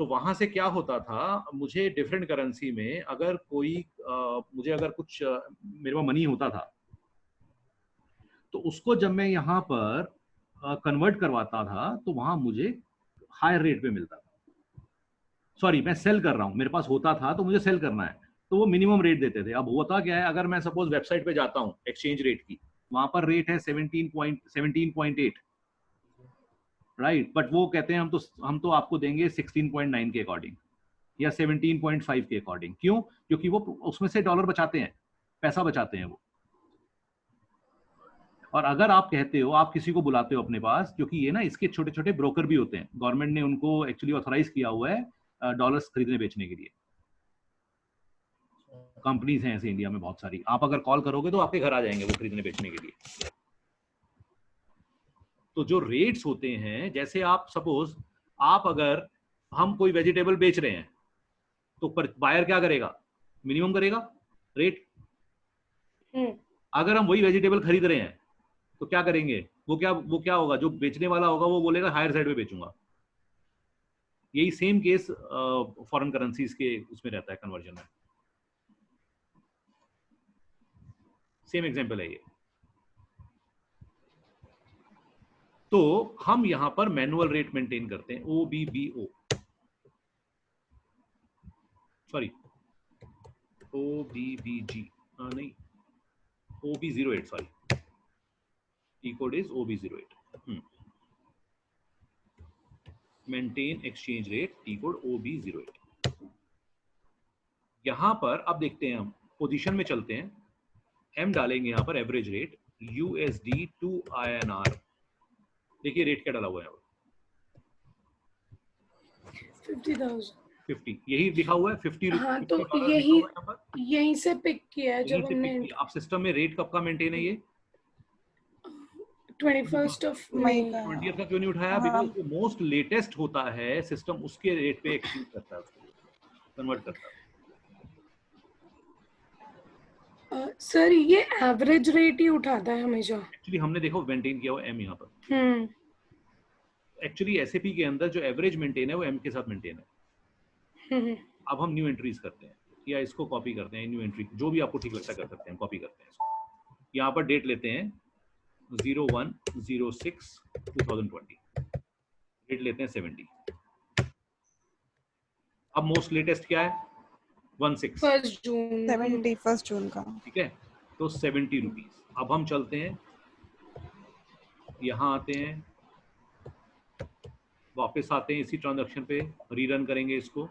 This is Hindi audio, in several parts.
तो वहां से क्या होता था, मुझे डिफरेंट करेंसी में अगर कोई मुझे अगर कुछ मेरे पास मनी होता था, तो उसको जब मैं यहाँ पर कन्वर्ट करवाता था तो वहां मुझे हायर रेट पे मिलता था। सॉरी, मैं सेल कर रहा हूँ, मेरे पास होता था तो मुझे सेल करना है, तो वो मिनिमम रेट देते थे। अब होता क्या है, अगर मैं सपोज वेबसाइट पे जाता हूँ एक्सचेंज रेट की, वहां पर रेट है 17.8, राइट, बट वो कहते हैं हम तो आपको देंगे 16.9 के अकॉर्डिंग या 17.5 के अकॉर्डिंग। क्यों? क्योंकि वो उसमें से डॉलर बचाते हैं, पैसा बचाते हैं वो। और अगर आप कहते हो, आप किसी को बुलाते हो अपने पास, क्योंकि ये ना इसके छोटे छोटे ब्रोकर भी होते हैं, गवर्नमेंट ने उनको एक्चुअली ऑथराइज किया हुआ है डॉलर्स खरीदने बेचने के लिए। कंपनीज हैं ऐसे इंडिया में बहुत सारी, आप अगर कॉल करोगे तो आपके घर आ जाएंगे वो खरीदने बेचने के लिए। तो जो रेट्स होते हैं, जैसे आप सपोज आप अगर हम कोई वेजिटेबल बेच रहे हैं, तो पर बायर क्या करेगा, मिनिमम करेगा रेट। अगर हम वही वेजिटेबल खरीद रहे हैं तो क्या करेंगे, वो क्या होगा, जो बेचने वाला होगा वो बोलेगा हायर साइड पे बेचूंगा। यही सेम केस फॉरेन करेंसीज के उसमें रहता है, कन्वर्जन में। सेम एग्जांपल है ये। तो हम यहां पर मैनुअल रेट मेंटेन करते हैं, OBBO, सॉरी OBBG, नहीं OB08, sorry, T code is OB08। Maintain exchange rate, T code OB08। यहां पर अब देखते हैं, हम पोजीशन में चलते हैं, एम डालेंगे यहां पर average rate USD to INR। देखिए रेट क्या डाला हुआ है, 50 यही लिखा हुआ है, 50 हाँ, तो $50 लिखा हुआ है यहाँ पर, यहीं से पिक किया है यहीं जब से हमने पिक किया। आप सिस्टम में रेट कब का मेंटेन है ये, 21 मई का। 20 का क्यों नहीं उठाया? बिकॉज जो मोस्ट लेटेस्ट होता है सिस्टम, उसके रेट पे एक्सचेंज करता है, उसको कन्वर्ट करता है। सर ये एवरेज रेट ही उठाता है हमेशा। एक्चुअली हमने देखो मेंटेन किया हुआ एम यहाँ पर। एक्चुअली एसएपी के अंदर जो एवरेज मेंटेन है वो एम के साथ मेंटेन है। अब हम न्यू एंट्रीज करते हैं, या इसको कॉपी करते हैं, न्यू एंट्री जो भी आपको ठीक लगता है कर सकते हैं, कॉपी करते हैं इसको। यहाँ पर डेट लेते हैं 01/06/2020, डेट लेते हैं 70। अब मोस्ट लेटेस्ट क्या है, 1 जून 71 जून का, ठीक है, तो 70 रुपीज। अब हम चलते हैं, यहाँ आते हैं, वापस आते हैं इसी ट्रांजैक्शन पे, रीरन करेंगे इसको।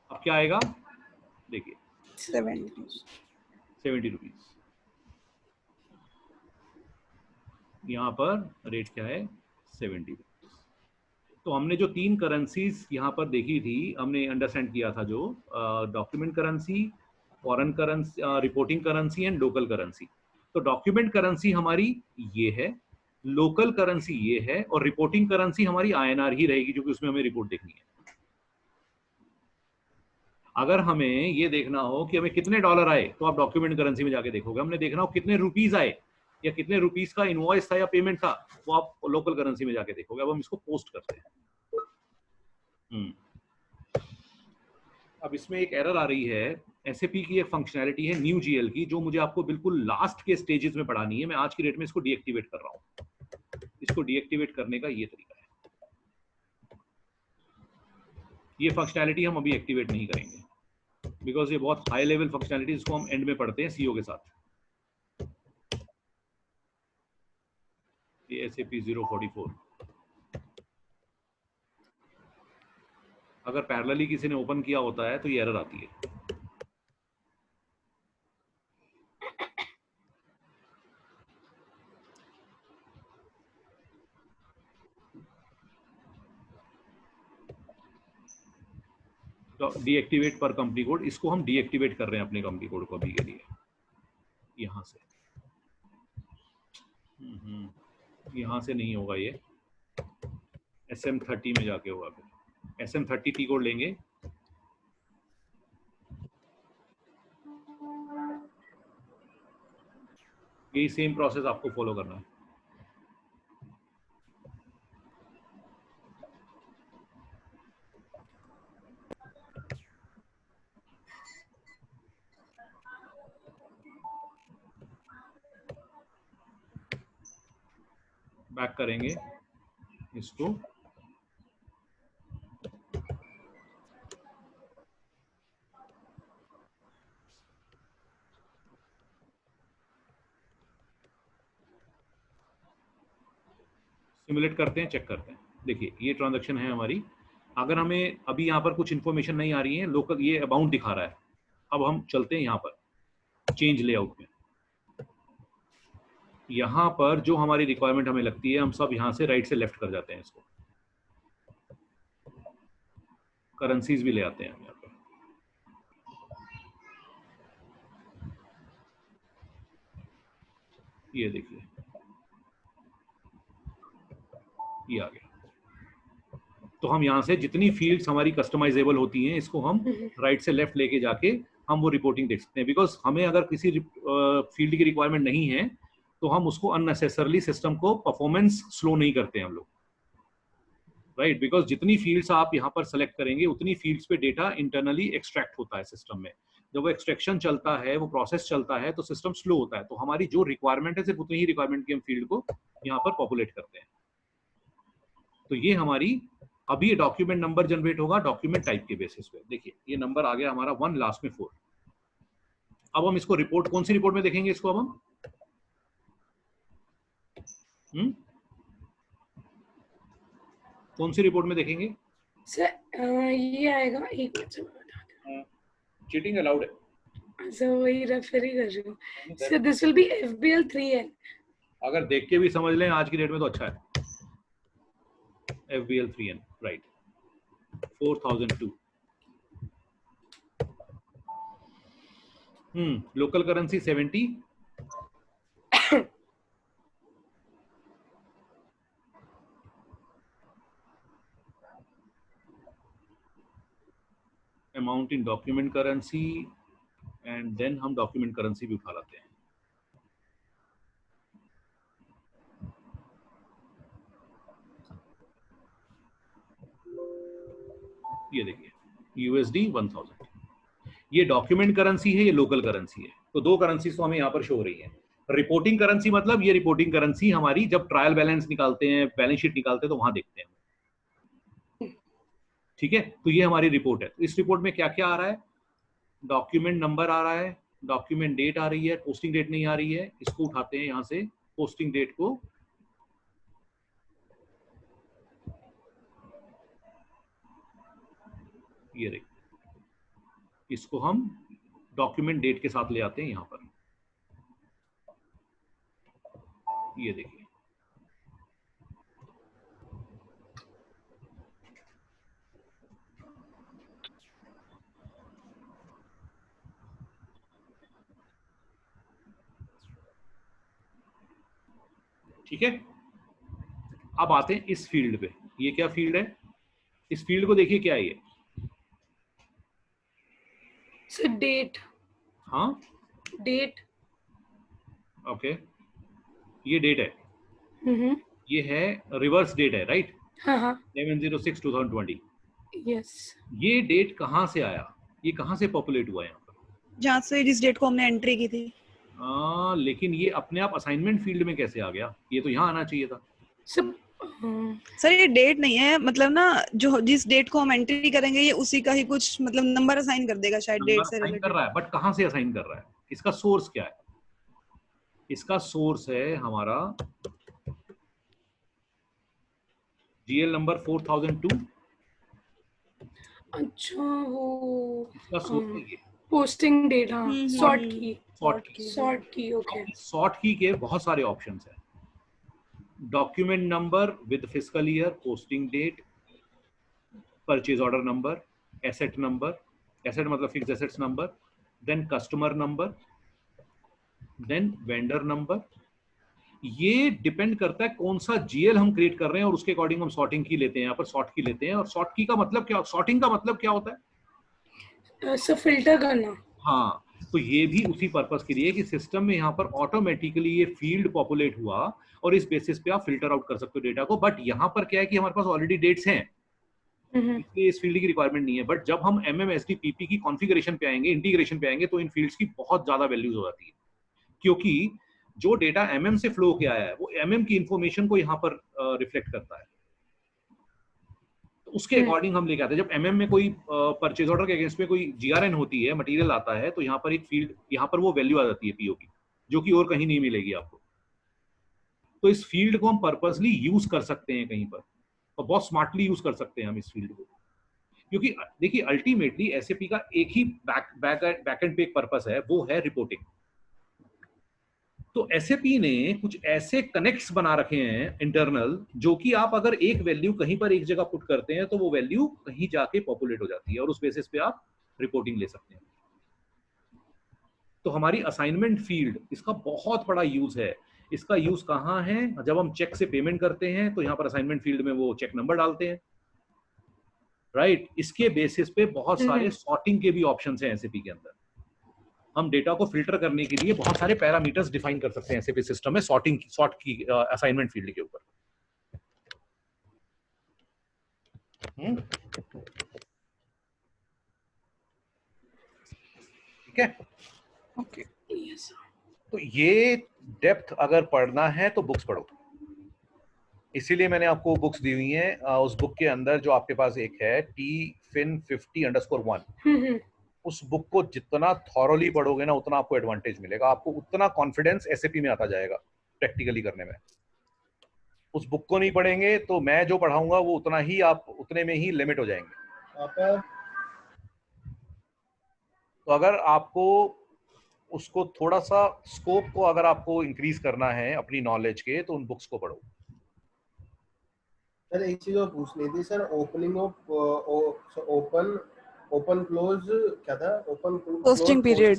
अब क्या आएगा, देखिए 70 रुपीज। यहाँ पर रेट क्या है, 70 रुपीज। तो हमने जो 3 करेंसीज यहाँ पर देखी थी, हमने अंडरस्टैंड किया था, जो document currency, foreign currency, reporting currency and local currency. तो डॉक्यूमेंट करेंसी हमारी ये है, लोकल करेंसी ये है, और रिपोर्टिंग करेंसी हमारी INR ही रहेगी, क्योंकि उसमें हमें रिपोर्ट देखनी है। अगर हमें ये देखना हो कि हमें कितने डॉलर आए, तो आप डॉक्यूमेंट करेंसी में जाके देखोगे। हमने देखना हो कितने रुपीज आए या कितने रुपीज का इनवॉइस था या पेमेंट था, वो आप लोकल करेंसी में जाके देखोगे। अब हम इसको पोस्ट करते हैं। अब इसमें एक एरर आ रही है, एसएपी की एक फंक्शनैलिटी है न्यू जीएल की, जो मुझे आपको बिल्कुल लास्ट के स्टेजेस में पढ़ानी है। मैं आज की डेट में इसको डीएक्टिवेट कर रहा हूँ। इसको डीएक्टिवेट करने का ये तरीका है। ये फंक्शनैलिटी हम अभी एक्टिवेट नहीं करेंगे, बिकॉज ये बहुत हाई लेवल फंक्शनैलिटी, इसको हम एंड में पढ़ते हैं सीओ के साथ। ये SAP 044, अगर पैरेलली किसी ने ओपन किया होता है तो ये एरर आती है। डीएक्टिवेट पर कंपनी कोड, इसको हम डीएक्टिवेट कर रहे हैं अपने कंपनी कोड को अभी के लिए। यहां से यहां से नहीं होगा, ये SM30 में जाके होगा। फिर SM30 टी कोड लेंगे, यही सेम प्रोसेस आपको फॉलो करना है। बैक करेंगे इसको, सिमुलेट करते हैं, चेक करते हैं। देखिए ये ट्रांजैक्शन है हमारी। अगर हमें अभी यहाँ पर कुछ इन्फॉर्मेशन नहीं आ रही है, लोकल ये अमाउंट दिखा रहा है। अब हम चलते हैं यहाँ पर चेंज लेआउट में। यहाँ पर जो हमारी रिक्वायरमेंट हमें लगती है, हम सब यहाँ से राइट से लेफ्ट कर जाते हैं। इसको करेंसीज भी ले आते हैं यहाँ पर। ये देखिए ये आ गया। तो हम यहाँ से जितनी फील्ड्स हमारी कस्टमाइजेबल होती हैं, इसको हम राइट से लेफ्ट लेके जाके हम वो रिपोर्टिंग देख सकते हैं। बिकॉज हमें अगर किसी फील्ड की रिक्वायरमेंट नहीं है तो हम उसको अननेसेसरली सिस्टम को परफॉर्मेंस स्लो नहीं करते हैं हम लोग, राइट। बिकॉज जितनी फील्ड्स आप यहाँ पर सेलेक्ट करेंगे उतनी फील्ड्स पे डेटा इंटरनली एक्सट्रैक्ट होता है सिस्टम में। जब वो एक्सट्रैक्शन चलता है, वो प्रोसेस चलता है, तो सिस्टम स्लो होता है। तो हमारी जो रिक्वायरमेंट है, सिर्फ उतनी ही रिक्वायरमेंट की हम फील्ड को यहाँ पर पॉपुलेट करते हैं। तो ये हमारी अभी ये डॉक्यूमेंट नंबर जनरेट होगा डॉक्यूमेंट टाइप के बेसिस पे। देखिए ये नंबर आ गया हमारा 1, लास्ट में 4। अब हम इसको रिपोर्ट, कौन सी रिपोर्ट में देखेंगे इसको? अब हम कौन सी रिपोर्ट में देखेंगे सर? ये आएगा, एक मिनट से चीटिंग अलाउड है सर, वही रेफर ही कर रही हूँ sir. This will be FBL 3N। अगर देख के भी समझ लें आज की डेट में तो अच्छा है। FBL 3N, right. 4002। Local currency 70, amount in document currency, and then हम डॉक्यूमेंट करेंसी भी उठा लाते हैं। ये देखिए USD 1000। ये डॉक्यूमेंट करेंसी है, ये लोकल करेंसी है। तो दो करेंसी तो हमें यहाँ पर शो हो रही है। रिपोर्टिंग करेंसी मतलब ये रिपोर्टिंग करेंसी हमारी जब ट्रायल बैलेंस निकालते हैं, बैलेंस शीट निकालते हैं, तो वहां देखते हैं, ठीक है। तो ये हमारी रिपोर्ट है। तो इस रिपोर्ट में क्या क्या आ रहा है? डॉक्यूमेंट नंबर आ रहा है, डॉक्यूमेंट डेट आ रही है, पोस्टिंग डेट नहीं आ रही है। इसको उठाते हैं यहाँ से, पोस्टिंग डेट को, ये देखिए, इसको हम डॉक्यूमेंट डेट के साथ ले आते हैं यहाँ पर। ये देखिए ठीक है। अब आते हैं इस फील्ड पे। ये क्या फील्ड है? इस फील्ड को देखिए, क्या है ये? Sir date. हाँ डेट। ओके, ये डेट है। ये है रिवर्स डेट है, राइट। हाँ हाँ 11/06/2020। यस। ये डेट कहाँ से आया? ये कहाँ से पॉपुलेट हुआ यहाँ पर? जहाँ से जिस डेट को हमने एंट्री की थी। लेकिन ये अपने आप असाइनमेंट फील्ड में कैसे आ गया? ये तो यहाँ आना चाहिए था। सर ये डेट नहीं है, मतलब ना जो जिस डेट को हम एंट्री करेंगे ये उसी का ही कुछ मतलब नंबर असाइन कर देगा शायद डेट से रिलेटेड। कर रहा है, बट कहाँ से असाइन कर रहा है? इसका सोर्स क्या है? इसका सोर्स है हमारा GL नंबर 4002। अच्छा वो इसका सोर्स है ये पोस्टिंग डेट। हाँ sort key. Okay. Sort key के बहुत सारे ऑप्शंस हैं। Document number with fiscal year, posting date, purchase order number, asset number, asset मतलब fix assets number, then customer number, then vendor number. ये डिपेंड करता है कौन सा GL हम क्रिएट कर रहे हैं और उसके अकॉर्डिंग हम सॉर्टिंग की लेते हैं। यहाँ पर सॉर्ट की लेते हैं। और सॉर्ट की का मतलब क्या, सॉर्टिंग का मतलब क्या होता है? सर फिल्टर करना। हाँ, तो ये भी उसी पर्पस के लिए कि सिस्टम में यहाँ पर ऑटोमेटिकली ये फील्ड पॉपुलेट हुआ और इस बेसिस पे आप फिल्टर आउट कर सकते हो डेटा को। बट यहाँ पर क्या है कि हमारे पास ऑलरेडी डेट्स हैं, इसलिए इस फील्ड की रिक्वायरमेंट नहीं है। बट जब हम MMSD-PP की कॉन्फ़िगरेशन पे आएंगे, इंटीग्रेशन पे आएंगे, तो इन फील्ड्स की बहुत ज्यादा वैल्यूज हो जाती है, क्योंकि जो डेटा MM से फ्लो के आया है वो MM की इंफॉर्मेशन को यहाँ पर रिफ्लेक्ट करता है। तो उसके अकॉर्डिंग हम लेके आते हैं। जब MM में कोई परचेज ऑर्डर के अगेंस्ट में कोई GRN होती है, मटेरियल आता है, तो यहाँ पर एक फील्ड, यहाँ पर वो वैल्यू आ जाती है PO की, जो कि और कहीं नहीं मिलेगी आपको। तो इस फील्ड को हम पर्पसली यूज कर सकते हैं कहीं पर, और बहुत स्मार्टली यूज कर सकते हैं हम इस फील्ड को, क्योंकि देखिए अल्टीमेटली SAP का एक ही बैकएंड पे एक पर्पस है, वो है रिपोर्टिंग। तो SAP ने कुछ ऐसे कनेक्ट्स बना रखे हैं इंटरनल, जो कि आप अगर एक वैल्यू कहीं पर एक जगह पुट करते हैं तो वो वैल्यू कहीं जाके पॉपुलेट हो जाती है और उस बेसिस पे आप रिपोर्टिंग ले सकते हैं। तो हमारी असाइनमेंट फील्ड, इसका बहुत बड़ा यूज है। इसका यूज कहाँ है? जब हम चेक से पेमेंट करते हैं तो यहाँ पर असाइनमेंट फील्ड में वो चेक नंबर डालते हैं, राइट। इसके बेसिस पे बहुत सारे सॉर्टिंग के भी ऑप्शंस हैं SAP के अंदर। हम डेटा को फिल्टर करने के लिए बहुत सारे पैरामीटर्स डिफाइन कर सकते हैं SAP सिस्टम में सॉर्ट की असाइनमेंट फील्ड के ऊपर। ठीक है, ओके। तो ये डेप्थ अगर पढ़ना है तो बुक्स पढ़ो, इसीलिए मैंने आपको बुक्स दी हुई हैं। उस बुक के अंदर जो आपके पास एक है TFIN50_1, उस बुक को जितना थॉरोली पढ़ोगे ना उतना आपको एडवांटेज मिलेगा, आपको उतना कॉन्फिडेंस SAP में आता जाएगा प्रैक्टिकली करने में। उस बुक को नहीं पढ़ेंगे तो मैं जो पढ़ाऊंगा वो उतना ही, आप उतने में ही लिमिट हो जाएंगे। तो अगर आपको उसको थोड़ा सा स्कोप को अगर आपको इंक्रीज करना है अपनी नॉलेज के, तो उन बुक्स को पढ़ो। सर एक चीज और पूछनी थी sir, opening of open close क्या था? Open posting period.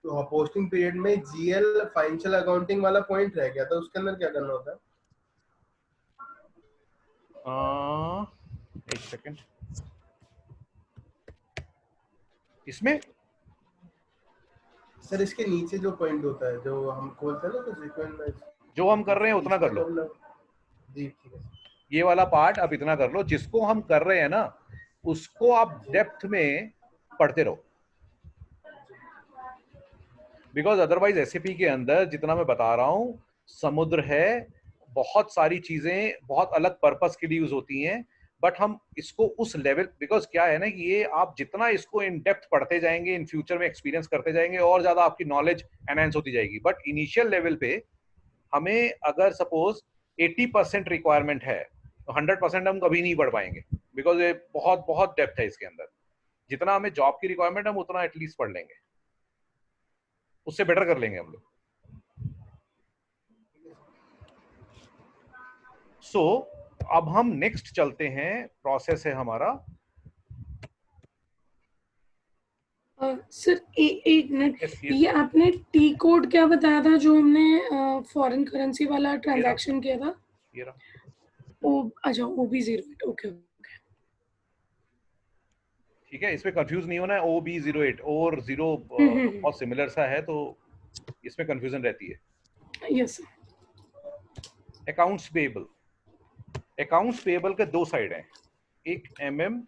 Posting period में GL फाइनेंशियल अकाउंटिंग वाला पॉइंट रह गया था, उसके अंदर क्या करना होता है? एक सेकंड, इसमें सर इसके नीचे जो पॉइंट होता है जो हम खोलते हैं ना, तो सीक्वेंस में जो हम कर रहे हैं उतना कर लो जी। ठीक है, ये वाला पार्ट आप इतना कर लो, जिसको हम कर रहे हैं ना उसको आप डेप्थ में पढ़ते रहो, बिकॉज अदरवाइज SAP के अंदर जितना मैं बता रहा हूं समुद्र है, बहुत सारी चीजें बहुत अलग पर्पस के लिए यूज होती हैं, बट हम इसको उस लेवल, बिकॉज क्या है ना कि ये आप जितना इसको इन डेप्थ पढ़ते जाएंगे, इन फ्यूचर में एक्सपीरियंस करते जाएंगे, और ज्यादा आपकी नॉलेज एनहांस होती जाएगी। बट इनिशियल लेवल पे हमें अगर सपोज 80% रिक्वायरमेंट है तो 100% हम कभी नहीं पढ़ पाएंगे, बिकॉज ये बहुत बहुत डेप्थ है इसके अंदर। जितना हमें जॉब की रिक्वायरमेंट हम उतना एटलीस्ट पढ़ लेंगे, उससे बेटर कर लेंगे हम लोग। सो अब हम नेक्स्ट चलते हैं, प्रोसेस है हमारा। सर एक मिनट, ये आपने T कोड क्या बताया था जो हमने फॉरेन करेंसी वाला ट्रांजैक्शन किया था? ये रहा। अच्छा OB08, ओके। ठीक है, इसमें कंफ्यूज नहीं होना है। OB08 और 0 बहुत सिमिलर सा है, तो इसमें कंफ्यूजन रहती है। Yes sir. Accounts payable, accounts payable के दो साइड हैं, एक MM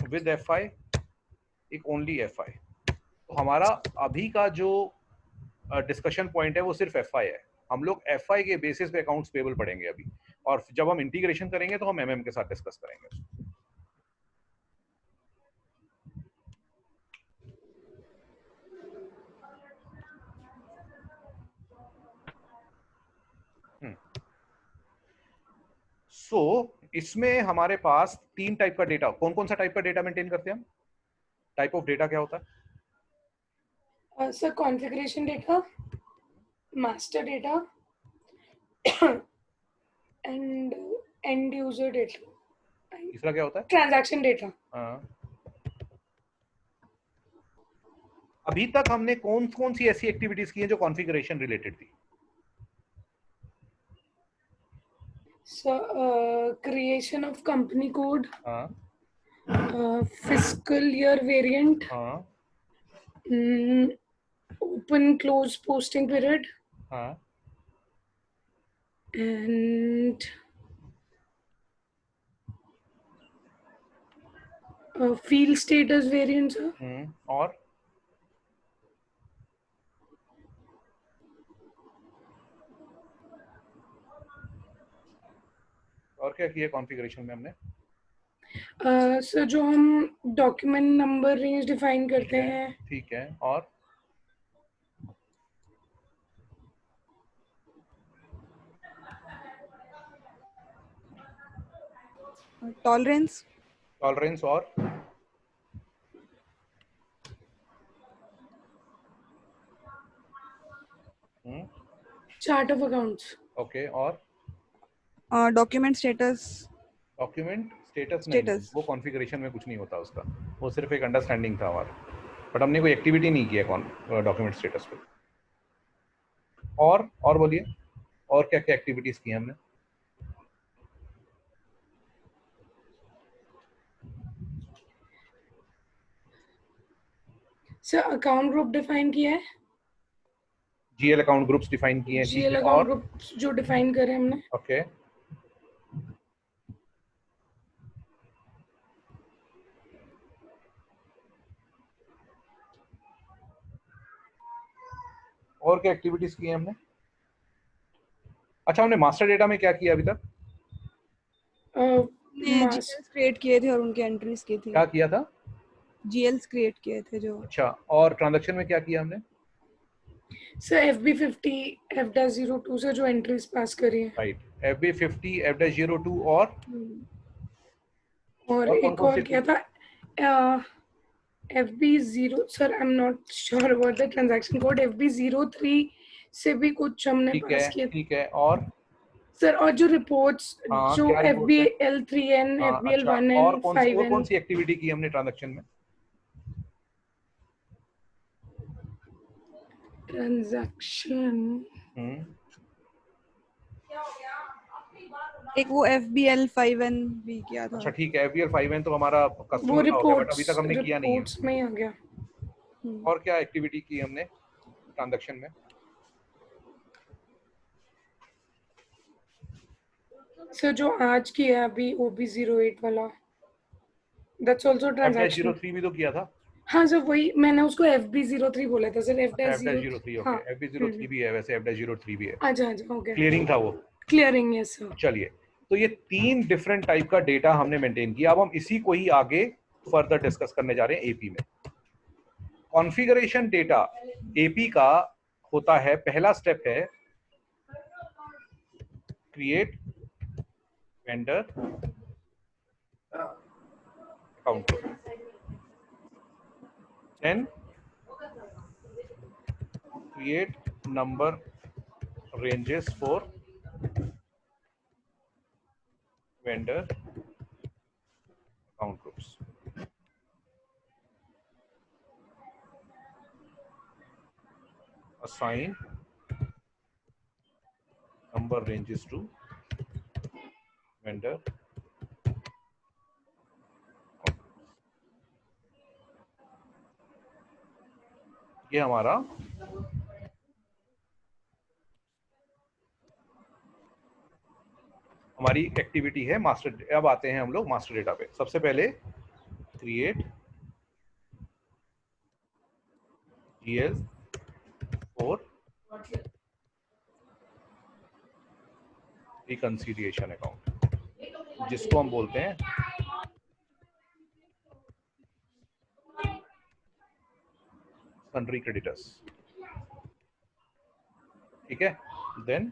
विद FI, एक ओनली FI। तो हमारा अभी का जो डिस्कशन पॉइंट है वो सिर्फ FI है। हम लोग FI के बेसिस पे अकाउंट्स पेएबल पढ़ेंगे अभी, और जब हम इंटीग्रेशन करेंगे तो हम MM के साथ डिस्कस करेंगे। सो इसमें हमारे पास 3 टाइप का डेटा, कौन कौन सा टाइप का डेटा मेंटेन करते हैं हम? टाइप ऑफ डेटा क्या होता है? Sir configuration data, master data and and user data. तीसरा क्या होता है? Transaction data. अभी तक हमने कौन कौन सी ऐसी एक्टिविटीज की हैं जो कॉन्फ़िगरेशन रिलेटेड थी? Creation of company code, fiscal year variant, open close posting period हाँ and field status variant sir. और क्या किया कॉन्फ़िगरेशन में हमने? सर जो हम डॉक्यूमेंट नंबर रेंज डिफाइन करते हैं, ठीक है, और टॉलरेंस और चार्ट ऑफ अकाउंट्स। ओके, और डॉक्यूमेंट स्टेटस नहीं, वो कॉन्फ़िगरेशन में कुछ नहीं होता उसका, वो सिर्फ एक अंडरस्टैंडिंग था हमारा, बट हमने कोई एक्टिविटी नहीं किया डॉक्यूमेंट स्टेटस पे। और बोलिए, और क्या क्या एक्टिविटीज की हमने? सर अकाउंट ग्रुप डिफाइन किया है, जीएल अकाउंट ग्रुप्स डिफाइन किए हैं, जीएल अकाउंट ग्रुप्स जो डिफाइन करे हमने। ओके, और क्या एक्टिविटीज की हैं हमने? अच्छा, हमने मास्टर डेटा में क्या किया अभी तक? जीएल्स क्रिएट किए थे और उनकी एंट्रीज की थी। क्या किया था? जीएल्स क्रिएट किए थे जो। अच्छा, और ट्रांजैक्शन में क्या किया हमने? सर FB50 F-02 से जो एंट्रीज पास करी है। राइट, FB50 F-02 और एक और क्या था, FB0, sir I am not sure about the transaction code, FB03 से भी कुछ हमने पास किया। ठीक है, और सर और जो रिपोर्ट्स जो FBL3N FBL1N और 5N। कौन सी एक्टिविटी की हमने ट्रांजैक्शन में? ट्रांजैक्शन एक वो FBL5N भी किया था। अच्छा ठीक है, FBL5N तो हमारा कस्टमर का हो गया, बट अभी तक हमने किया नहीं है। रिपोर्ट्स में आ गया। और क्या एक्टिविटी की हमने ट्रांजैक्शन में? सर जो आज किया अभी OB08 वाला, दैट्स आल्सो ट्रांजैक्शन। F-03 भी तो किया था। हाँ सर वही, मैंने उसको FB03 बोला था सर। F-03 ओके, FB03 भी है वैसे, F-03 भी है। अच्छा हो गया, क्लियरिंग था वो। Clearing, yes sir. चलिए, तो ये 3 डिफरेंट टाइप का डेटा हमने मेंटेन किया। अब हम इसी को ही आगे फर्दर डिस्कस करने जा रहे हैं एपी में। कॉन्फ़िगरेशन डेटा एपी का होता है, पहला स्टेप है create vendor account, then create number ranges for vendor account groups. Assign number ranges to vendor. ये हमारा हमारी एक्टिविटी है मास्टर। अब आते हैं हम लोग मास्टर डेटा पे। सबसे पहले create GL for reconciliation account, जिसको हम बोलते हैं सन्ड्री क्रेडिटर्स। ठीक है, देन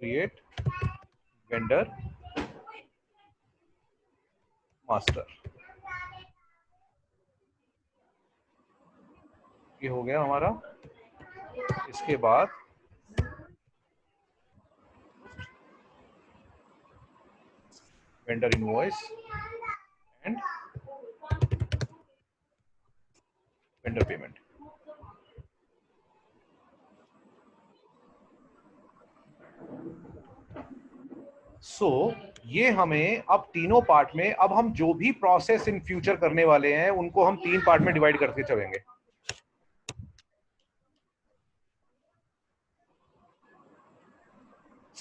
क्रिएट वेंडर मास्टर। ये हो गया हमारा। इसके बाद vendor invoice and vendor payment. ये हमें अब तीनों पार्ट में, अब हम जो भी प्रोसेस इन फ्यूचर करने वाले हैं उनको हम 3 पार्ट में डिवाइड करके चलेंगे।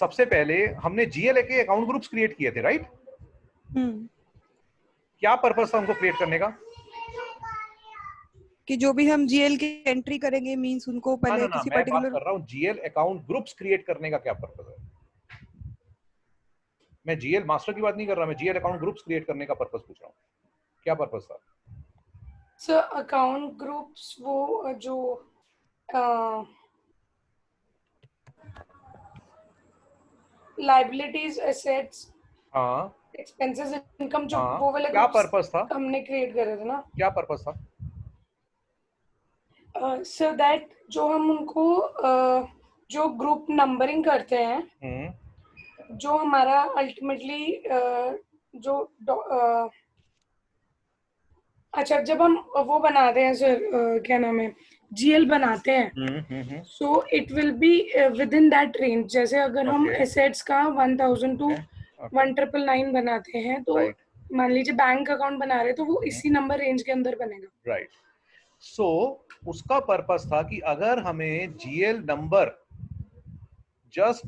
सबसे पहले हमने जीएल के अकाउंट ग्रुप्स क्रिएट किए थे, राइट? क्या पर्पस था उनको क्रिएट करने का? कि जो भी हम जीएल की एंट्री करेंगे मींस उनको पहले ना, किसी मैं बात पर्टिकुलर कर रहा हूँ जीएल अकाउंट ग्रुप्स क्रिएट करने का क्या पर्पस है? मैं जीएल मास्टर की बात नहीं कर रहा, मैं जीएल अकाउंट ग्रुप्स क्रिएट करने का पर्पस पूछ रहा हूँ, क्या पर्पस था? सर अकाउंट ग्रुप्स वो जो लाइबिलिटीज, एसेट्स, हाँ एक्सपेंसेस, इनकम, जो हाँ, वो वाले क्या ग्रुप्स पर्पस था? हमने क्रिएट करे थे ना। क्या पर्पस था? सो दैट जो हम उनको जो ग्रुप नंबरिंग करते हैं, जो हमारा अल्टीमेटली जो अच्छा जब हम वो बनाते हैं सर, क्या नाम है, जीएल बनाते हैं, so it will be with in that range. जैसे अगर हम Okay. एसेट्स का 1000 टू 1999 बनाते हैं, तो Right. मान लीजिए बैंक अकाउंट बना रहे हैं, तो वो इसी नंबर रेंज के अंदर बनेगा। राइट। सो उसका पर्पस था कि अगर हमें जीएल नंबर जस्ट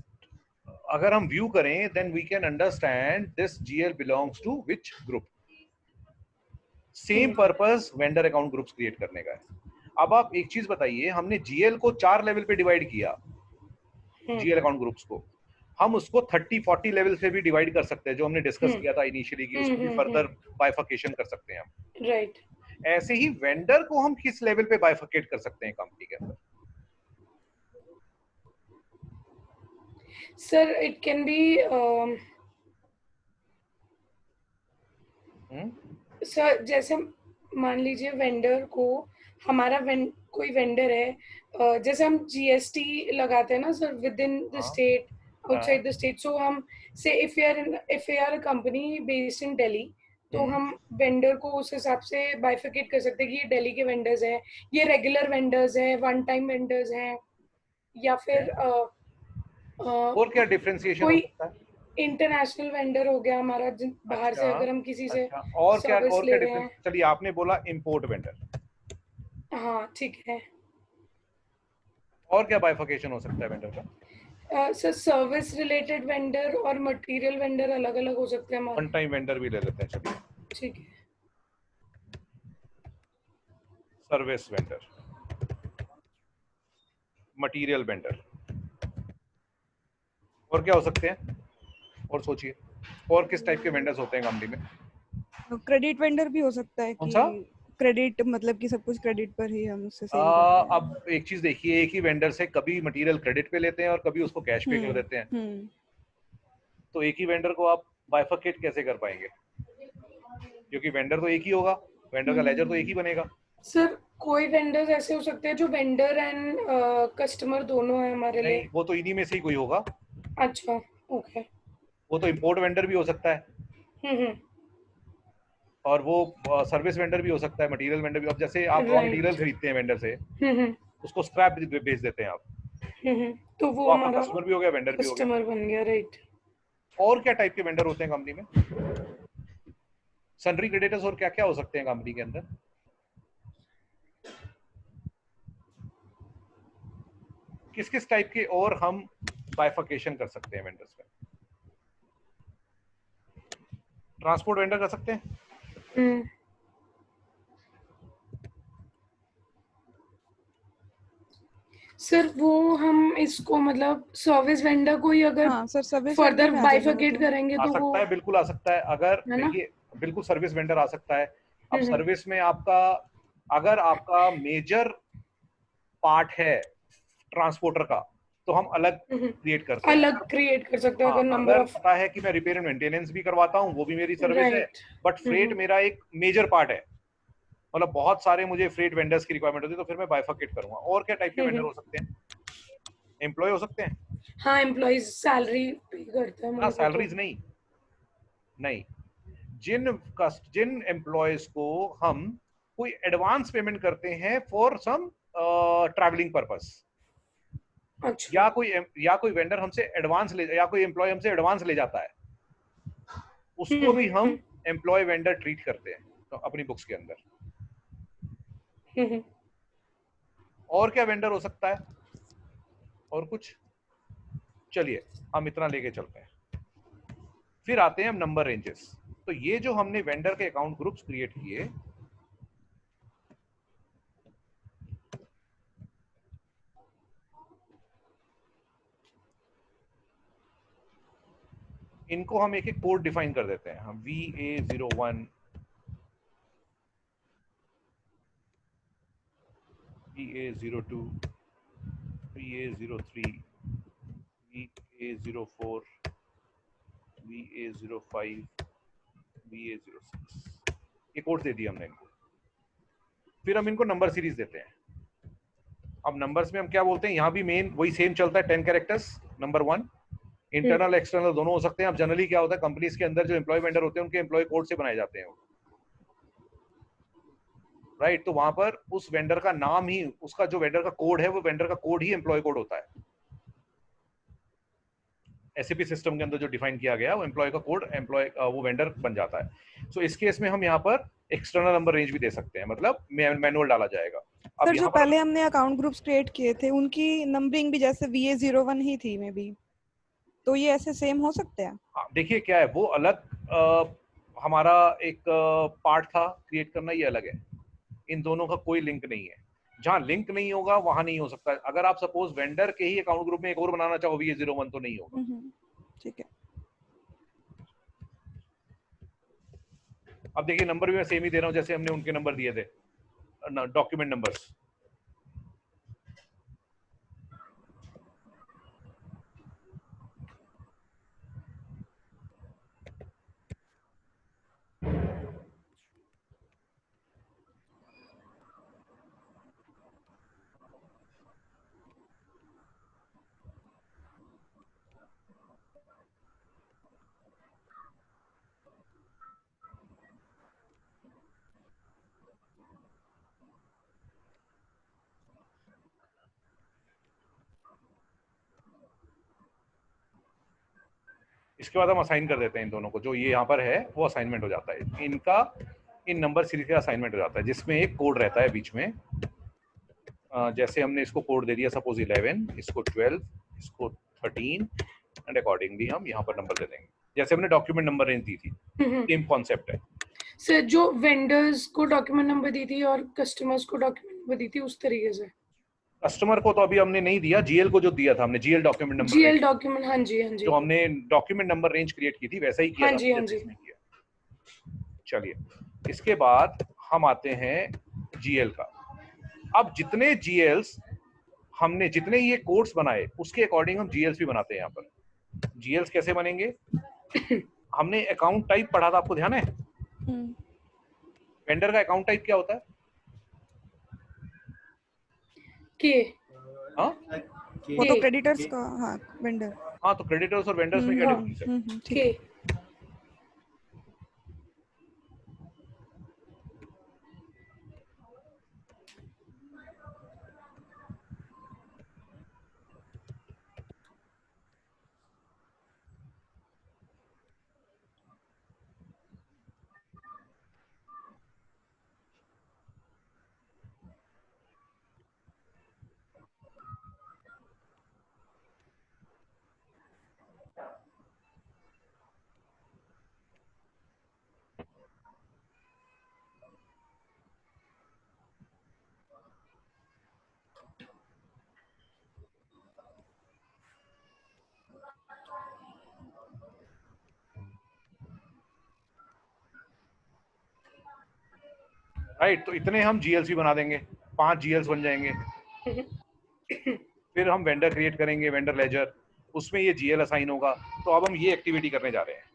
अगर हम व्यू करें, then we can understand this GL belongs to which group. Same purpose vendor account groups create करने का है। अब आप एक चीज बताइए, हमने जीएल को 4 लेवल पे डिवाइड किया, जीएल अकाउंट ग्रुप्स को। हम उसको 30-40 लेवल से भी डिवाइड कर सकते हैं, जो हमने डिस्कस किया था इनिशियली, कि उसको भी फर्दर बाइफर्केशन कर सकते हैं हम। राइट। ऐसे ही वेंडर को हम किस लेवल पे बाइफर्केट कर सकते हैं कंपनी के अंदर? Sir it can be sir, जैसे मान लीजिए वेंडर को, हमारा कोई वेंडर है, जैसे हम जीएसटी लगाते हैं ना sir, with in the state, outside the state. So हम से if you are a company based in Delhi, तो हम वेंडर को उस हिसाब से बाइफिकेट कर सकते हैं कि ये दिल्ली के वेंडर्स हैं, ये रेगुलर वेंडर्स हैं, वन टाइम वेंडर्स हैं, या फिर और क्या डिफरेंशिएशन हो कोई सकता है? इंटरनेशनल वेंडर हो गया हमारा, बाहर से अगर हम किसी से और क्या सर्विस ले रहे डिफरेंस? हैं। चलिए, आपने बोला इंपोर्ट वेंडर, हाँ ठीक है। और क्या बाइफर्केशन हो सकता है वेंडर का? सर सर्विस रिलेटेड वेंडर और मटेरियल वेंडर अलग अलग हो सकते हैं वन हमारे। टाइम वेंडर भी ले लेते हैं, चलिए। ठीक है। सर्विस वेंडर, मटेरियल वेंडर, और क्या हो सकते हैं? और सोचिए, और किस टाइप के वेंडर्स होते हैं कंपनी में? क्रेडिट वेंडर भी हो सकता है कौन कि सा? क्रेडिट, मतलब कि सब कुछ क्रेडिट पर ही हम उससे सेल करते हैं। अब एक चीज देखिए, एक ही वेंडर से कभी मटेरियल क्रेडिट पे लेते हैं और कभी उसको कैश पे कर देते हैं, तो एक ही वेंडर को आप बाइफर्केट कैसे कर पाएंगे? क्योंकि वेंडर तो एक ही होगा, वेंडर का लेजर तो एक ही बनेगा। सर कोई वेंडर्स ऐसे हो सकते हैं जो वेंडर एंड कस्टमर दोनों है हमारे लिए। नहीं, वो तो इन्हीं में से ही कोई होगा। अच्छा ओके। वो तो इंपोर्ट वेंडर भी हो सकता है, और वो सर्विस वेंडर भी हो सकता है, मटेरियल वेंडर भी। अब जैसे आप रॉ मटेरियल खरीदते हैं वेंडर से, उसको स्क्रैप बेच देते हैं आप, तो वो आपका हमारा कस्टमर भी हो गया, वेंडर भी हो गया। कस्टमर बन गया, राइट। और क्या टाइप के वेंडर होते हैं कंपनी में? सन्ड्री क्रेडिटर्स, और क्या क्या हो सकते हैं कंपनी के अंदर? किस किस टाइप के और हम बाइफर्केशन कर सकते हैं वेंडर्स में? ट्रांसपोर्ट वेंडर कर सकते हैं। सर वो हम इसको मतलब सर्विस वेंडर को ही अगर फर्दर बाइफर्केट करेंगे आ तो सकता वो है, बिल्कुल आ सकता है। अगर है ना? देखिए, बिल्कुल सर्विस वेंडर आ सकता है। अब सर्विस में आपका, अगर आपका मेजर पार्ट है ट्रांसपोर्टर का, तो हम अलग क्रिएट करते हैं, अलग क्रिएट कर सकते हैं। हाँ, अगर नंबर अगर ऑफ, पता है कि मैं रिपेयर एंड मेंटेनेंस भी करवाता हूँ, वो भी मेरी सर्विस है, राइट। बट फ्रेट मेरा एक मेजर पार्ट है, मतलब बहुत सारे मुझे फ्रेट वेंडर्स की रिक्वायरमेंट होती है, तो फिर मैं बाइफर्केट करूंगा। और क्या टाइप के वेंडर हो सकते हैं? एम्प्लॉय हो सकते हैं। हाँ एम्प्लॉइज सैलरी पे करते हैं। हाँ, सैलरीज नहीं, नहीं, जिन एम्प्लॉयज को हम कोई एडवांस पेमेंट करते हैं फॉर सम ट्रैवलिंग पर्पस, अच्छा। या कोई वेंडर हमसे एडवांस ले, या कोई एम्प्लॉय हमसे एडवांस ले जाता है, उसको भी हम एम्प्लॉय वेंडर ट्रीट करते हैं तो अपनी बुक्स के अंदर। और क्या वेंडर हो सकता है? और कुछ? चलिए हम इतना लेके चलते हैं। फिर आते हैं हम नंबर रेंजेस। तो ये जो हमने वेंडर के अकाउंट ग्रुप्स क्रिएट किए, इनको हम एक एक कोड डिफाइन कर देते हैं। हम VA01, VA02, VA03, VA04, VA05, VA06, ये कोड दे दिए हमने इनको। फिर हम इनको नंबर सीरीज देते हैं। अब नंबर्स में हम क्या बोलते हैं, यहाँ भी मेन वही सेम चलता है, 10 कैरेक्टर्स नंबर 1। इंटरनल एक्सटर्नल दोनों हो सकते हैं। अब जनरली क्या होता है, कंपनीज के अंदर जो एम्प्लॉय वेंडर होते हैं उनके एम्प्लॉय कोड से बनाए जाते हैं, राइट। तो वहां पर उस वेंडर का नाम ही, उसका जो वेंडर का कोड है वो वेंडर का कोड ही एम्प्लॉय कोड होता है। एसएपी सिस्टम के अंदर जो डिफाइन किया गया वो एम्प्लॉय का कोड, एम्प्लॉय वो वेंडर बन जाता है। सो इस केस में हम यहाँ पर एक्सटर्नल नंबर रेंज भी दे सकते हैं, मतलब मैनुअल डाला जाएगा। अब सर जो पहले हमने अकाउंट ग्रुप्स क्रिएट किए थे उनकी नंबरिंग भी जैसे VA01 ही थी मे बी, तो ये ऐसे सेम हो सकते हैं? देखिए क्या है, वो अलग हमारा एक पार्ट था क्रिएट करना, ये अलग है। इन दोनों का कोई लिंक नहीं है। जहां लिंक नहीं होगा वहां नहीं हो सकता। अगर आप सपोज वेंडर के ही अकाउंट ग्रुप में एक और बनाना चाहो VA01, तो नहीं होगा। ठीक है। अब देखिए नंबर भी मैं सेम ही दे रहा हूं जैसे हमने उनके नंबर दिए थे, डॉक्यूमेंट नंबर्स। इसके बाद हम असाइन कर देते हैं इन दोनों को। जो ये यहाँ पर है वो असाइनमेंट हो जाता है इनका, इन नंबर सीरीज का असाइनमेंट हो जाता है, जिसमें एक कोड रहता है बीच में। जैसे हमने इसको कोड दे दिया सपोज 11, इसको 12, इसको 13, एंड अकॉर्डिंगली हम यहाँ पर नंबर दे देंगे जैसे हमने डॉक्यूमेंट नंबर रेंज दी थी। सेम कॉन्सेप्ट है सर। जो वेंडर्स को डॉक्यूमेंट नंबर दी थी और कस्टमर्स को डॉक्यूमेंट नंबर दी थी उस तरीके से। कस्टमर को तो अभी हमने नहीं दिया, जीएल को जो दिया था हमने, GL document number, GL document, हाँ जी हाँ जी, जो हमने डॉक्यूमेंट नंबर रेंज क्रिएट की थी वैसा ही किया हाँ था जी हाँ जी। इसमें किया। चलिए इसके बाद हम आते हैं जीएल का। अब जितने जीएल्स हमने, जितने ये कोड्स बनाए उसके अकॉर्डिंग हम जीएल्स भी बनाते हैं। यहाँ पर जीएल्स कैसे बनेंगे, हमने अकाउंट टाइप पढ़ा था, आपको ध्यान है? वेंडर का अकाउंट टाइप क्या होता है? के। हाँ वो तो क्रेडिटर्स का, हाँ वेंडर। हाँ, तो क्रेडिटर्स और वेंडर्स में क्या डिफरेंस है? ठीक है। राइट, तो इतने हम जीएल्स भी बना देंगे, 5 जीएल्स बन जाएंगे। फिर हम वेंडर क्रिएट करेंगे, वेंडर लेजर, उसमें ये जीएल असाइन होगा। तो अब हम ये एक्टिविटी करने जा रहे हैं।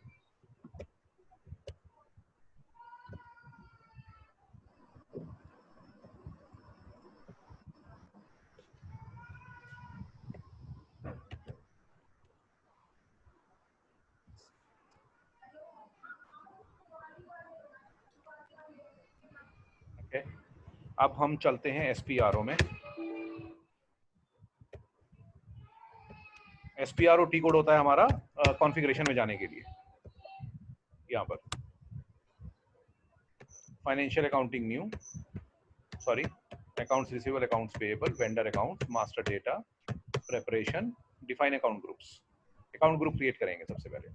ओके, अब हम चलते हैं एसपीआरओ में। एसपीआरओ टी कोड होता है हमारा कॉन्फ़िगरेशन में जाने के लिए। यहाँ पर financial accounting new, sorry, accounts receivable, accounts payable, vendor accounts, master data, preparation, define account groups. Account group create करेंगे सबसे पहले,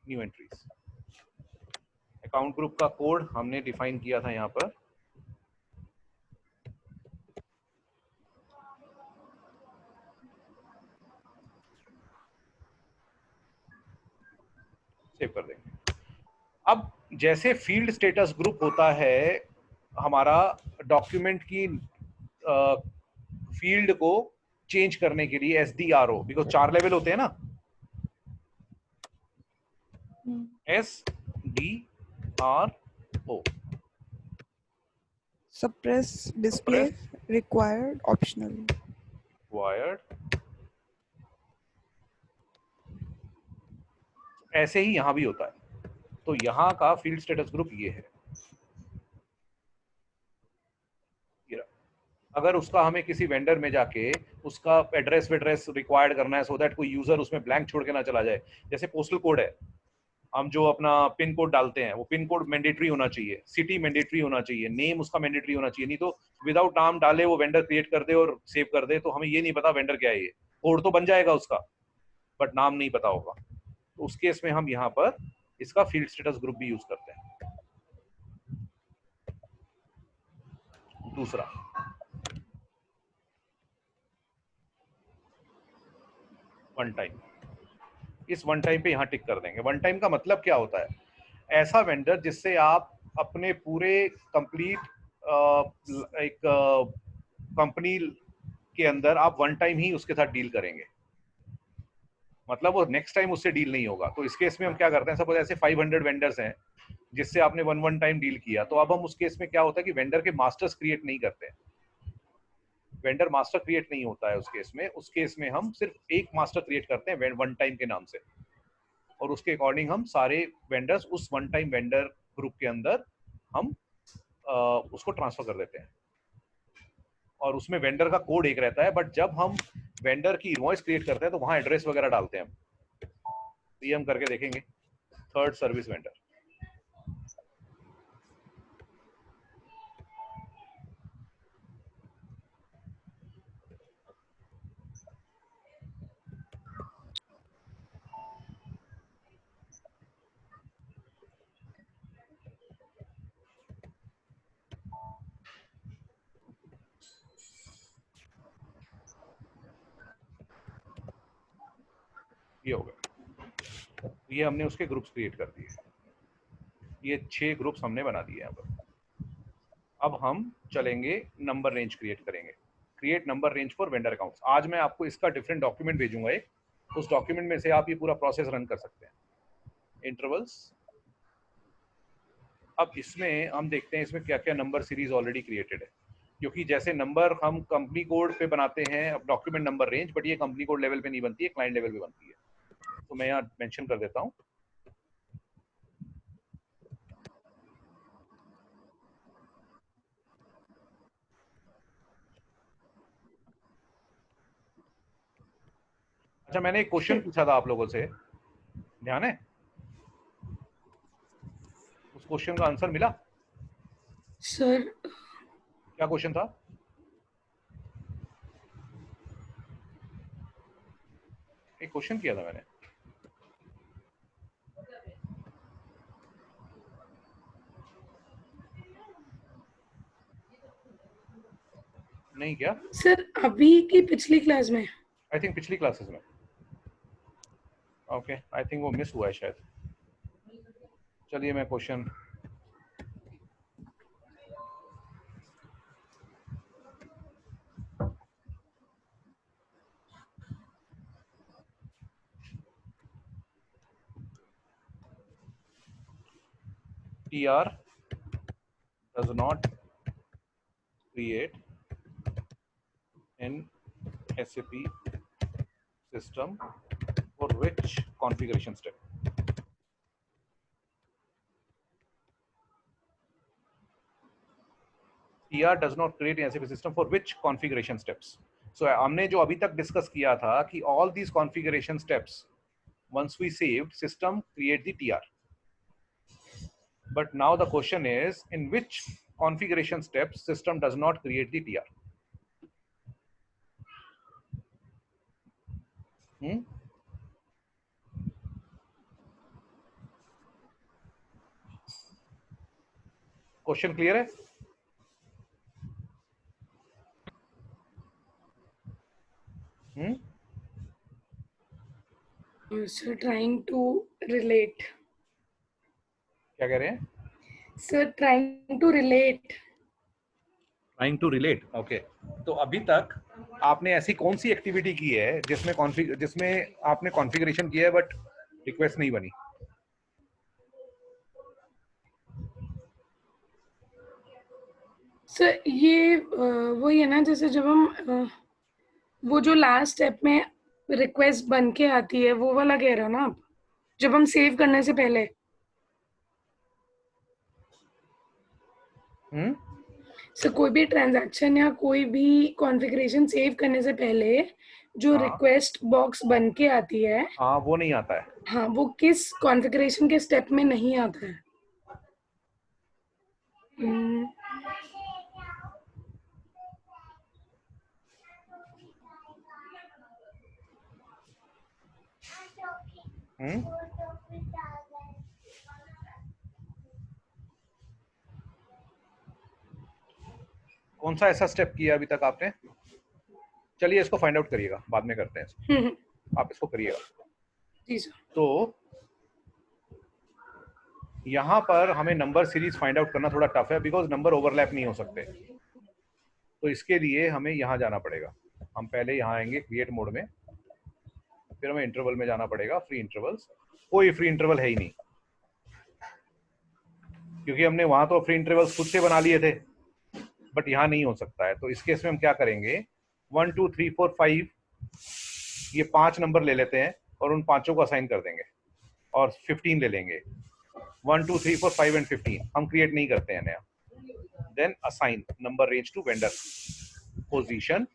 न्यू एंट्रीज। अकाउंट ग्रुप का कोड हमने डिफाइन किया था यहाँ पर, सेव कर देंगे। अब जैसे फील्ड स्टेटस ग्रुप होता है हमारा डॉक्यूमेंट की फील्ड को चेंज करने के लिए, SDRO, बिकॉज 4 लेवल होते हैं ना, SDRO, suppress display required optional required। ऐसे ही यहां भी होता है। तो यहां का फील्ड स्टेटस ग्रुप ये है। अगर उसका हमें किसी वेंडर में जाके उसका एड्रेस वेड्रेस रिक्वायर्ड करना है, सो दैट कोई यूजर उसमें ब्लैंक छोड़ के ना चला जाए। जैसे पोस्टल कोड है, हम जो अपना पिन कोड डालते हैं वो पिन कोड मैंडेटरी होना चाहिए, सिटी मैंडेटरी होना चाहिए, नेम उसका मैंडेटरी होना चाहिए, नहीं तो विदाउट नाम डाले वो वेंडर क्रिएट कर दे और सेव कर दे तो हमें ये नहीं पता वेंडर क्या है। ये कोड तो बन जाएगा उसका बट नाम नहीं पता होगा। तो उस केस में हम यहाँ पर इसका फील्ड स्टेटस ग्रुप भी यूज करते हैं। दूसरा, वन टाइम। इस वन टाइम पे यहाँ टिक कर देंगे। वन टाइम का मतलब क्या होता है? ऐसा वेंडर जिससे आप अपने पूरे कंप्लीट एक कंपनी के अंदर आप वन टाइम ही उसके साथ डील करेंगे, मतलब वो नेक्स्ट टाइम उससे डील नहीं होगा। तो इस केस में हम क्या करते हैं, सपोज ऐसे 500 वेंडर्स हैं जिससे आपने वन टाइम डील किया, तो अब हम उस केस में क्या होता है कि वेंडर के मास्टर्स क्रिएट नहीं करते हैं। वेंडर मास्टर क्रिएट नहीं होता है उस केस में। उस केस में हम सिर्फ एक मास्टर क्रिएट करते हैं वन टाइम के नाम से, और उसके अकॉर्डिंग हम सारे वेंडर्स उस वन टाइम वेंडर ग्रुप के अंदर हम उसको ट्रांसफर कर देते हैं। और उसमें वेंडर का कोड एक रहता है, बट जब हम वेंडर की इनवॉइस क्रिएट करते हैं तो वहां एड्रेस वगैरह डालते हैं हम। तो ये हम करके देखेंगे। Third, service vendor. ये हो गया। ये हमने उसके ग्रुप्स क्रिएट कर दिए। ये 6 ग्रुप्स हमने बना दिए यहाँ पर। अब हम चलेंगे नंबर रेंज क्रिएट करेंगे। Create number range for vendor accounts. आज मैं आपको इसका डिफरेंट डॉक्यूमेंट भेजूंगा एक, उस डॉक्यूमेंट में से आप ये पूरा प्रोसेस रन कर सकते हैं। इंटरवल्स। अब इसमें हम देखते हैं इसमें क्या क्या नंबर सीरीज ऑलरेडी क्रिएटेड है, क्योंकि जैसे नंबर हम कंपनी कोड पे बनाते हैं डॉक्यूमेंट नंबर रेंज, बट ये कंपनी कोड लेवल पे नहीं बनती है, क्लाइंट लेवल पे बनती है। तो मैं यहाँ मेंशन कर देता हूँ। अच्छा, मैंने एक क्वेश्चन पूछा था आप लोगों से, ध्यान है? उस क्वेश्चन का आंसर मिला सर? क्या क्वेश्चन था? एक क्वेश्चन किया था मैंने। नहीं क्या सर अभी की पिछली क्लास में? आई थिंक पिछली क्लासेस में। ओके, आई थिंक वो मिस हुआ है शायद। चलिए मैं question TR does not create an SAP system for which configuration step? TR does not create an SAP system for which configuration steps? So हमने जो अभी तक डिस्कस किया था कि all these configuration steps once we saved, system create the TR. But now the question is, in which configuration steps system does not create the TR? Question clear है? Sir, trying to relate. क्या कह रहे हैं? Sir, trying to relate. Trying to relate, okay. तो अभी तक आपने ऐसी कौन सी एक्टिविटी की है जिसमें आपने कॉन्फ़िगरेशन किया है बट रिक्वेस्ट नहीं बनी? सर ये वही है ना, जैसे जब हम वो जो लास्ट स्टेप में रिक्वेस्ट बन के आती है वो वाला कह रहे हो ना आप, जब हम सेव करने से पहले। सर कोई भी ट्रांजैक्शन या कोई भी कॉन्फ़िगरेशन सेव करने से पहले जो रिक्वेस्ट बॉक्स बन के आती है, हाँ वो नहीं आता है। हाँ, वो किस कॉन्फ़िगरेशन के स्टेप में नहीं आता है? कौन सा ऐसा स्टेप किया अभी तक आपने? चलिए इसको फाइंड आउट करिएगा, बाद में करते हैं। आप इसको करिएगा। जी सर। तो यहाँ पर हमें नंबर सीरीज फाइंड आउट करना थोड़ा टफ है बिकॉज नंबर ओवरलैप नहीं हो सकते। तो इसके लिए हमें यहाँ जाना पड़ेगा। हम पहले यहाँ आएंगे क्रिएट मोड में, फिर हमें इंटरवल में जाना पड़ेगा, फ्री इंटरवल्स। कोई फ्री इंटरवल है ही नहीं क्योंकि हमने वहां तो फ्री इंटरवल्स खुद से बना लिए थे, बट यहाँ नहीं हो सकता है। तो इस केस में हम क्या करेंगे, 1 2 3 4 5 ये 5 नंबर ले लेते हैं और उन पांचों को असाइन कर देंगे और 15 ले लेंगे। 1 2 3 4 5 एंड 15 हम क्रिएट नहीं करते हैं नया। Then assign number range to vendor position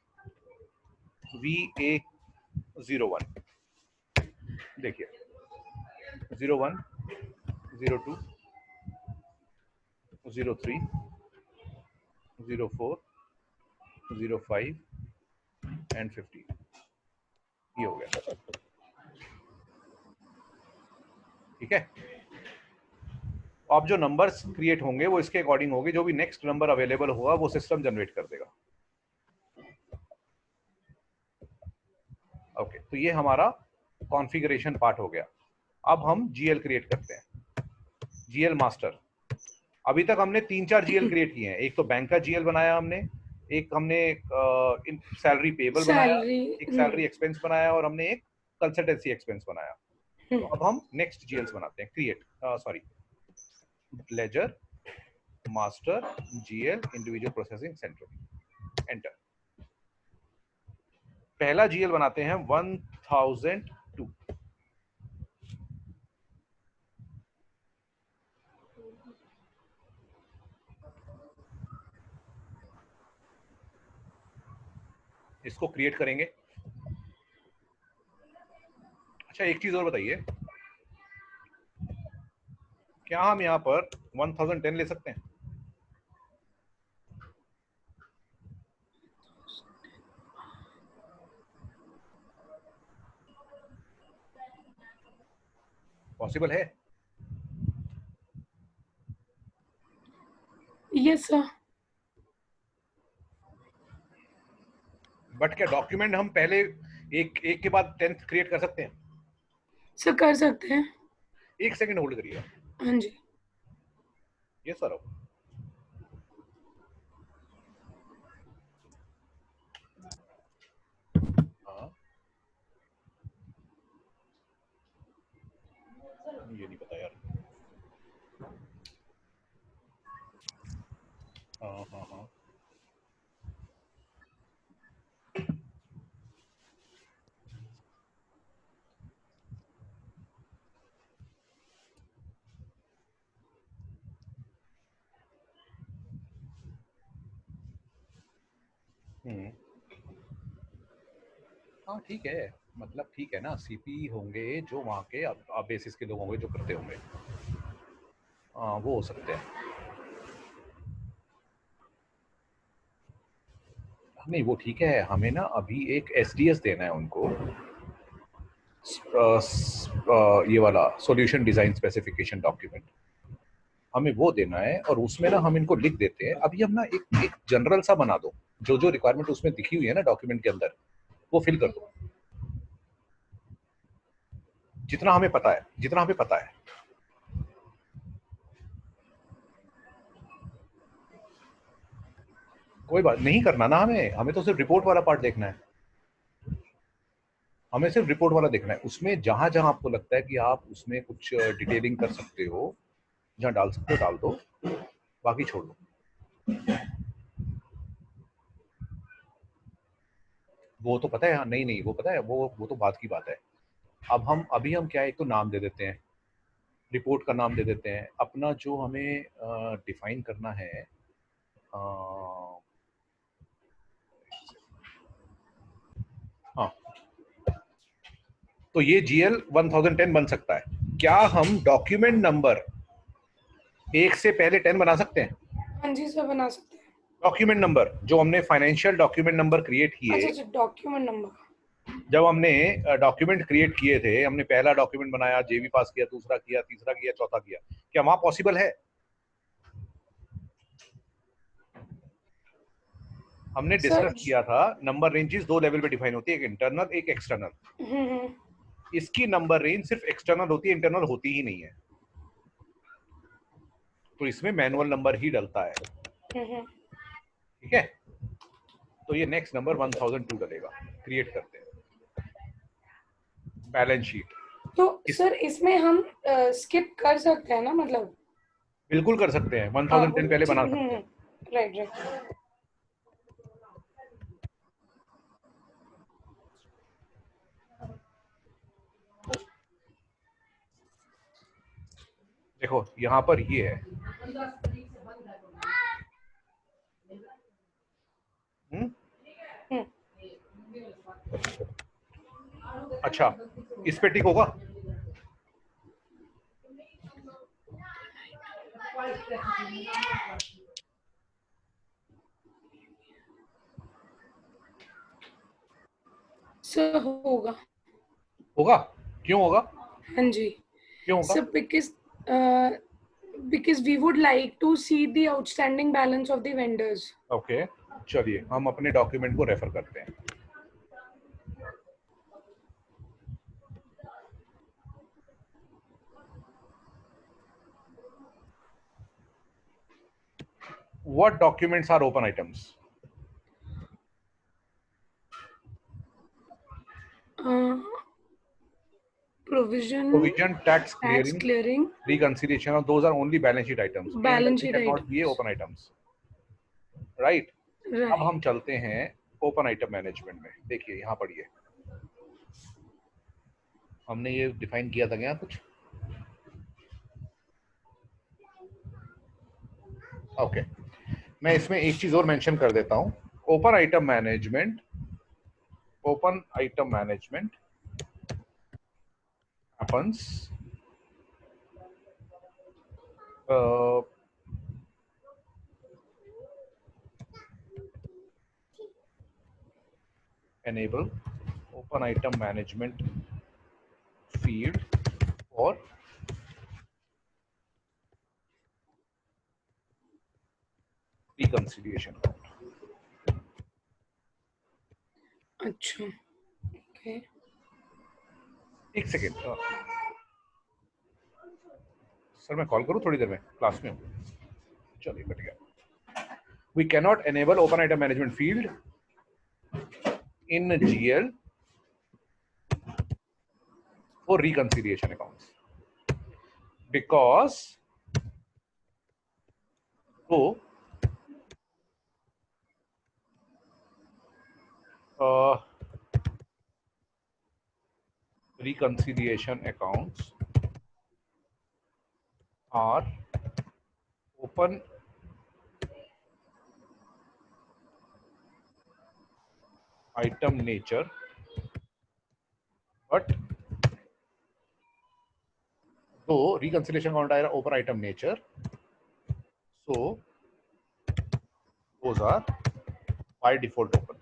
VA01। देखिए 01 02 03 04 05 एंड 15 ये हो गया। ठीक है। अब जो नंबर्स क्रिएट होंगे वो इसके अकॉर्डिंग होंगे, जो भी नेक्स्ट नंबर अवेलेबल होगा वो सिस्टम जनरेट कर देगा। ओके, तो ये हमारा कॉन्फ़िगरेशन पार्ट हो गया। अब हम जीएल क्रिएट करते हैं, जीएल मास्टर। अभी तक हमने 3-4 जीएल क्रिएट किए हैं। एक तो बैंक का जीएल बनाया हमने, एक हमने सैलरी पेबल बनाया, एक सैलरी एक्सपेंस बनाया और हमने एक कंसल्टेंसी एक्सपेंस बनाया। तो अब हम नेक्स्ट जीएल्स बनाते हैं। Create ledger master GL individual processing center, enter. पहला जीएल बनाते हैं 1002। इसको क्रिएट करेंगे। अच्छा एक चीज और बताइए, क्या हम यहाँ पर 1010 ले सकते हैं? पॉसिबल है? Yes sir. बट क्या डॉक्यूमेंट हम पहले एक के बाद 10th क्रिएट कर सकते हैं? सर कर सकते हैं। एक सेकंड होल्ड करिएगा। हाँ जी। ये सर ये नहीं पता यार। हाँ हाँ ठीक है, मतलब ठीक है ना। सीपी होंगे जो वहाँ के बेसिस के लोग होंगे जो करते होंगे, हाँ वो हो सकते हैं। नहीं वो ठीक है, हमें ना अभी एक एसडीएस देना है उनको, ये वाला सॉल्यूशन डिजाइन स्पेसिफिकेशन डॉक्यूमेंट हमें वो देना है और उसमें ना हम इनको लिख देते हैं। अभी हम ना एक जनरल सा बना दो, जो जो रिक्वायरमेंट उसमें दिखी हुई है ना डॉक्यूमेंट के अंदर, वो फिल कर दो जितना हमें पता है, जितना हमें पता है। कोई बात नहीं करना ना, हमें तो सिर्फ रिपोर्ट वाला पार्ट देखना है। हमें सिर्फ रिपोर्ट वाला देखना है। उसमें जहां जहां आपको लगता है कि आप उसमें कुछ डिटेलिंग कर सकते हो, जहां डाल सकते हो डाल दो, बाकी छोड़ दो। वो तो पता है, हाँ, नहीं नहीं वो पता है, वो तो बात की बात है। अब हम अभी हम क्या है, एक तो नाम दे देते हैं, रिपोर्ट का नाम दे देते हैं अपना, जो हमें डिफाइन करना है। हाँ, तो ये GL 1010 बन सकता है। क्या हम डॉक्यूमेंट नंबर 1 से पहले 10 बना सकते हैं? हाँ जी सर, बना सकते हैं। डॉक्यूमेंट नंबर जो हमने फाइनेंशियल डॉक्यूमेंट नंबर क्रिएट किए, अच्छा, डॉक्यूमेंट नंबर जब हमने डॉक्यूमेंट क्रिएट किए थे, हमने पहला डॉक्यूमेंट बनाया, JV पास किया, दूसरा किया, तीसरा किया, चौथा किया, क्या वहां पॉसिबल है? हमने डिस्कस किया था नंबर रेंजेस 2 लेवल पे डिफाइन होती है, एक इंटरनल एक एक्सटर्नल। इसकी नंबर रेंज सिर्फ एक्सटर्नल होती है, इंटरनल होती ही नहीं है, तो इसमें मैनुअल नंबर ही डलता है। ठीक है, तो ये नेक्स्ट नंबर 1002 डलेगा। क्रिएट करते हैं बैलेंस शीट। तो सर इसमें हम स्किप कर सकते हैं ना, मतलब? बिल्कुल कर सकते हैं, 1010 पहले बना सकते हैं। Right right. देखो यहाँ पर ये है, अच्छा इस पे टिक होगा? सर होगा। होगा? क्यों होगा? हाँ जी क्यों होगा? Sir, because we would like to see the outstanding balance of the vendors. Okay, चलिए हम अपने डॉक्यूमेंट को रेफर करते हैं। What documents are open items? Provision, tax tax clearing, reconciliation, of those are only balance sheet items. balance sheet cannot items. be open items, right? Right. अब हम चलते हैं ओपन आइटम मैनेजमेंट में। देखिए यहाँ पढ़िए, हमने ये डिफाइन किया था क्या कुछ? ओके, मैं इसमें एक चीज और मेंशन कर देता हूँ। Open item management happens enable open item management field for reconciliation account। अच्छा, ओके। एक सेकेंड सर, मैं कॉल करूँ थोड़ी देर में, क्लास में हूँ। चलिए कट गया। We cannot enable open item management field in GL for reconciliation accounts because reconciliation accounts are open item nature, but though reconciliation account are open item nature, so those are by default open.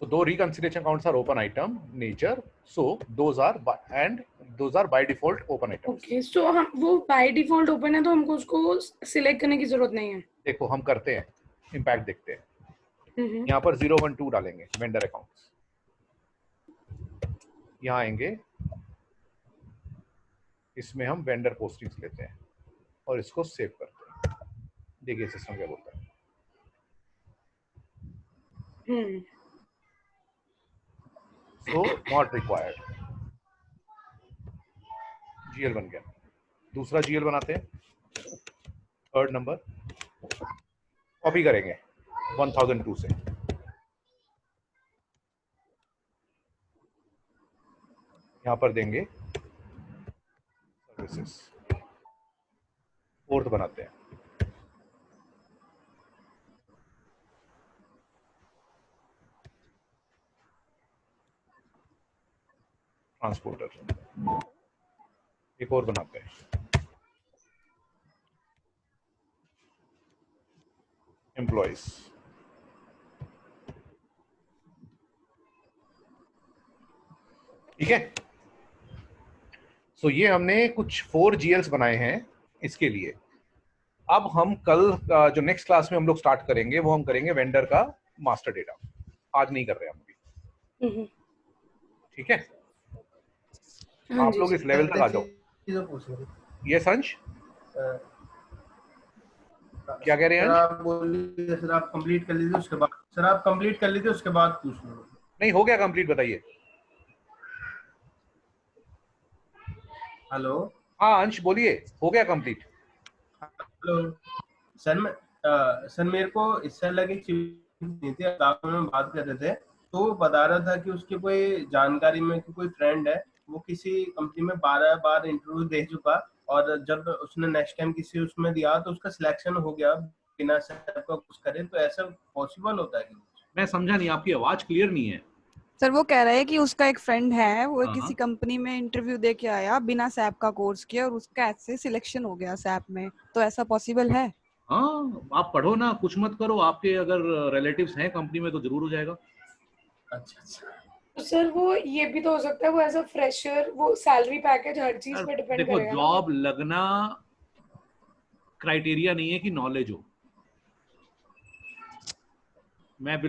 So So though reconciliation accounts are open item nature, so those are by default open items. Okay so हम वो बाय डिफॉल्ट ओपन है तो हमको उसको सिलेक्ट करने की जरूरत नहीं है. देखो हम करते हैं, इम्पैक्ट देखते हैं. हम्म. यहाँ पर 012 डालेंगे वेंडर अकाउंट्स. यहाँ आएंगे, इसमें हम वेंडर पोस्टिंग्स लेते हैं और इसको सेव करते हैं. देखिए सिस्टम क्या बोलता है. So not required. GL बन गया. दूसरा GL बनाते हैं. थर्ड नंबर कॉपी करेंगे 1002 से. यहां पर देंगे सर्विसेज. फोर्थ बनाते हैं. ट्रांसपोर्टर. एक और बनाते हैं. एम्प्लॉइज. ठीक है. सो ये हमने कुछ 4 GLs बनाए हैं इसके लिए. अब हम कल जो नेक्स्ट क्लास में हम लोग स्टार्ट करेंगे वो हम करेंगे वेंडर का मास्टर डेटा. आज नहीं कर रहे हम अभी. ठीक है. आप लोग इस लेवल तक आ जाओ. ये संच क्या कह रहे हैं? आप बोलिए सर. आप कंप्लीट कर लीजिए उसके बाद. सर आप कंप्लीट कर लीजिए उसके बाद पूछ लो. नहीं हो गया कंप्लीट, बताइए. हेलो. हाँ अंश बोलिए, हो गया कंप्लीट. हेलो सर मेरे को इससे अलग एक चीज नहीं थी. आप में बात कर रहे थे तो वो बता रहा था कि उसकी कोई जानकारी में कि कोई फ्रेंड है वो किसी कंपनी में 12 बार इंटरव्यू दे चुका और जब उसने नेक्स्ट टाइम किसी उसमें दिया तो उसका सिलेक्शन हो गया बिना सर का कुछ करे. तो ऐसा पॉसिबल होता है? मैं समझा नहीं, आपकी आवाज क्लियर नहीं है. सर वो कह रहा है कि उसका एक फ्रेंड है, वो किसी कंपनी में इंटरव्यू दे के आया बिना सैप का कोर्स किया और उसका ऐसे सिलेक्शन हो गया सैप में. तो ऐसा पॉसिबल है? हाँ आप पढ़ो ना, कुछ मत करो. आपके अगर रिलेटिव्स हैं कंपनी में तो जरूर हो जाएगा. अच्छा. तो सर वो ये भी तो हो सकता है वो एज अ फ्रेशर वो सैलरी पैकेज हर चीज पे डिपेंड देखो करेगा. जॉब लगना क्राइटेरिया नहीं है कि नॉलेज हो. मैं